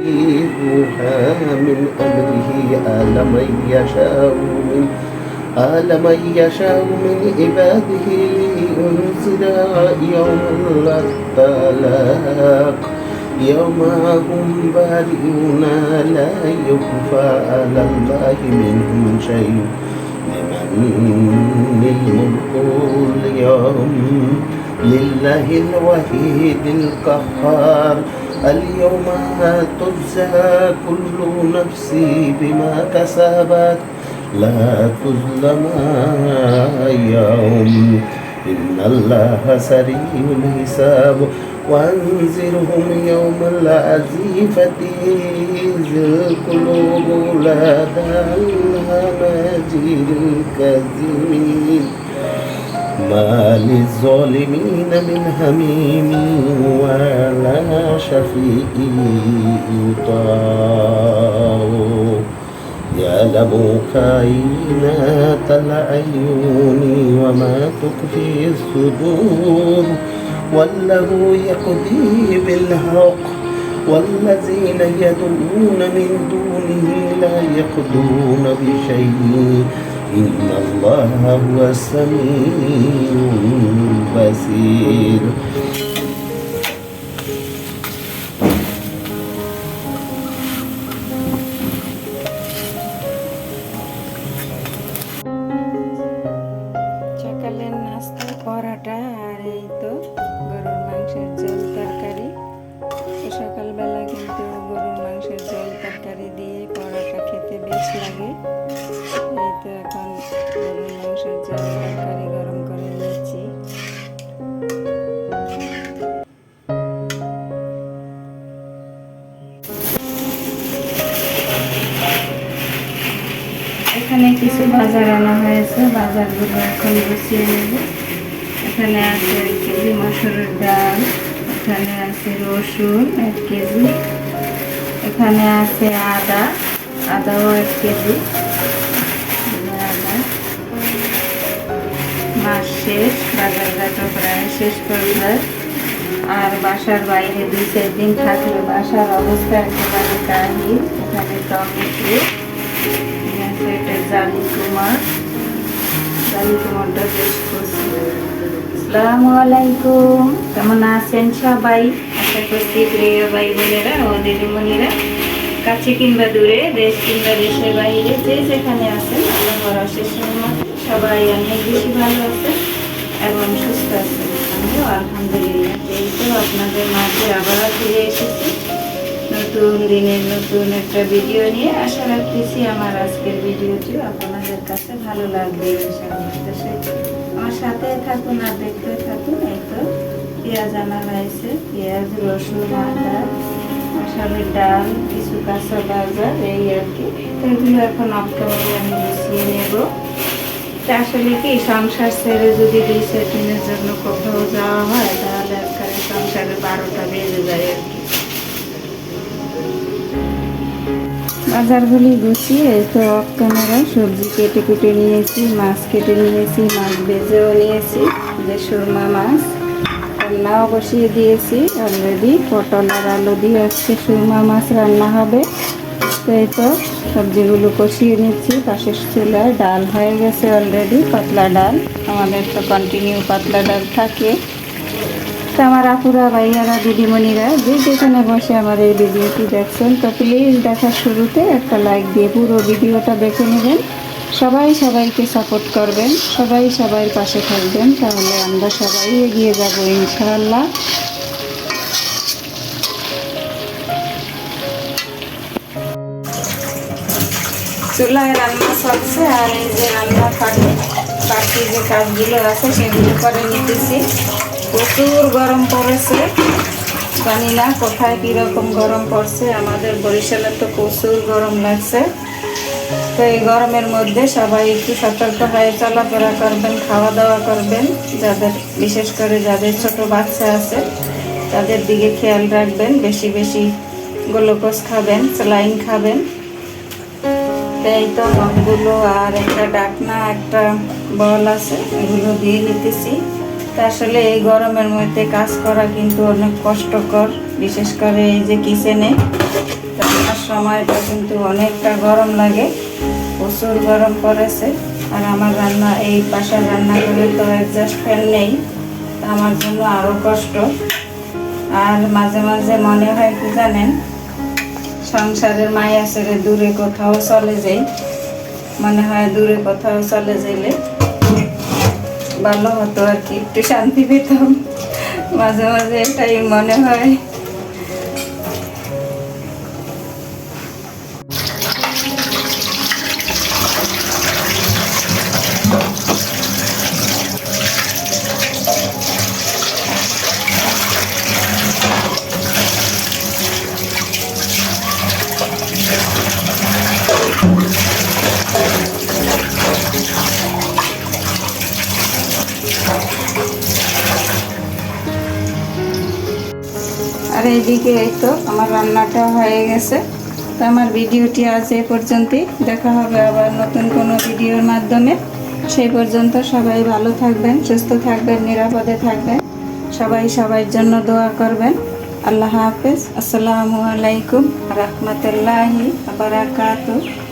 يسيرها من أمره آل من يشاء من عباده لينذر يوم الطلاق يوم هم بارئون لا يخفى على الله منهم شيء لمن الملك اليوم لله الوحيد القهار اليوم تجزى كل نفس بما كسبت لا تظلم يوم إن الله سريع الحساب وأنذرهم يوم العزيفة إذ القلوب لدى الحناجر الكاظمين ما للظالمين من حميم ولا شفيع يطاع يعلم خائنة الأعين وما تخفي الصدور والله يقضي بالحق والذين يدعون من دونه لا يقضون بشيء إن الله هو السميع البصير সকালের নাস্তা পরাটা আর এই তো গরুর মাংসের ঝোল তরকারি। তো সকালবেলা কিন্তু গরুর মাংসের ঝোল তরকারি দিয়ে পরাটা খেতে বেশ লাগে। এই তো এখন গরুর মাংসের ঝোল তরকারি গরম করে নিচ্ছি। এখানে কিছু বাজার আনা হয়েছে, বাজারগুলো এখন গুছিয়ে নেব। এখানে আছে 1 কেজি মসুরের ডাল, এখানে আছে রসুন 1 কেজি, এখানে আছে আদাও 1 কেজি, মাস শেষ, বাজারঘাটও প্রায় শেষ পর্যায়ে। আর বাসার বাইরে 2-4 দিন থাকলে বাসার অবস্থা একেবারে কাহিল। এখানে টমেটো, এটা জালি টমাটো বেশ করছি। আসসালামু আলাইকুম, কেমন আছেন সবাই? আশা করছি প্রিয় ভাই বোনেরা ও দিদিমণিরা কাছে কিংবা দূরে, দেশ কিংবা দেশের বাইরে যে যেখানে আছেন আল্লাহর অশেষ রহমতে সবাই অনেক বেশি ভালো আছেন এবং সুস্থ আছেন। আমিও আলহামদুলিল্লাহ। এই তো আপনাদের মাঝে আবার ফিরে এসেছি নতুন দিনের নতুন একটা ভিডিও নিয়ে। আশা রাখতেছি আমার আজকের ভিডিওটি আপনাদের কাছে ভালো লাগবে ইনশাআল্লাহ। আমার সাথে থাকুন আর দেখতে থাকুন। এই তো পেঁয়াজ আনা হয়েছে, পেঁয়াজ, রসুন, আদা, মশালের ডাল, কিছু কাঁচা বাজার, এই আর কি। তো এগুলো এখন অফ করে আমি গুছিয়ে নেব। আসলে কি সংসার ছেড়ে যদি 2-4 দিনের জন্য কোথাও যাওয়া হয় তাহলে একবারে সংসারে 12টা বেজে যায় আর কি। বাজারগুলি গুছিয়ে তো অফ ক্যামেরা সবজি কেটে কুটে নিয়েছি, মাছ কেটে নিয়েছি, মাছ ভেজেও নিয়েছি, যে সুরমা মাছ রান্নাও বসিয়ে দিয়েছি অলরেডি। পটল আর আলু দিয়ে আজকে সুরমা মাছ রান্না হবে। তো এই তো সবজিগুলো কষিয়ে নিচ্ছি। পাশের চুলায় ডাল হয়ে গেছে অলরেডি, পাতলা ডাল। আমাদের তো কন্টিনিউ পাতলা ডাল থাকে। তো আমার আপুরা, ভাইয়ারা, দিদিমণিরা যে যেখানে বসে আমার এই ভিডিওটি দেখছেন, তো প্লিজ দেখার শুরুতে একটা লাইক দিয়ে পুরো ভিডিওটা দেখে নেবেন। সবাই সবাইকে সাপোর্ট করবেন, সবাই সবার পাশে থাকবেন, তাহলে আমরা সবাই এগিয়ে যাব ইনশাআল্লাহ। চুলায় রান্না চলছে আর এই যে রান্না বাকি যে কাজগুলো আছে সেগুলো করে নিতেছি। প্রচুর গরম পড়েছে, জানি না কোথায় কীরকম গরম পড়ছে। আমাদের বরিশালে তো প্রচুর গরম লাগছে। তো এই গরমের মধ্যে সবাই একটু সতর্ক হয়ে চলাফেরা করবেন, খাওয়া দাওয়া করবেন। বিশেষ করে যাদের ছোট বাচ্চা আছে তাদের দিকে খেয়াল রাখবেন, বেশি বেশি গ্লুকোজ খাবেন, স্যালাইন খাবেন। এই তো নখগুলো আর একটা ডাকনা, একটা বল আছে, এগুলো দিয়ে নিতেছি। তা আসলে এই গরমের মধ্যে কাজ করা কিন্তু অনেক কষ্টকর, বিশেষ করে এই যে কিচেনে আমার সময়টা কিন্তু অনেকটা গরম লাগে, প্রচুর গরম পড়েছে। আর আমার রান্না, এই বাসার রান্নাঘরে তো অ্যাডজাস্ট ফ্যান নেই, আমার জন্য আরও কষ্ট। আর মাঝে মাঝে মনে হয় কি জানেন, সংসারের মায়া ছেড়ে দূরে কোথাও চলে যাই, মনে হয় দূরে কোথাও চলে গেলে ভালো হতো আর কি, একটু শান্তি পেতাম। মাঝে মাঝে এটাই মনে হয়। আর এইদিকে এই তো আমার রান্নাটা হয়ে গেছে। তো আমার ভিডিওটি আজ এই পর্যন্তই, দেখা হবে আবার নতুন কোনো ভিডিওর মাধ্যমে। সেই পর্যন্ত সবাই ভালো থাকবেন, সুস্থ থাকবেন, নিরাপদে থাকবেন। সবাই সবার জন্য দোয়া করবেন। আল্লাহ হাফেজ। আসসালামু আলাইকুম রহমতুল্লাহি ওয়া বারাকাতুহু।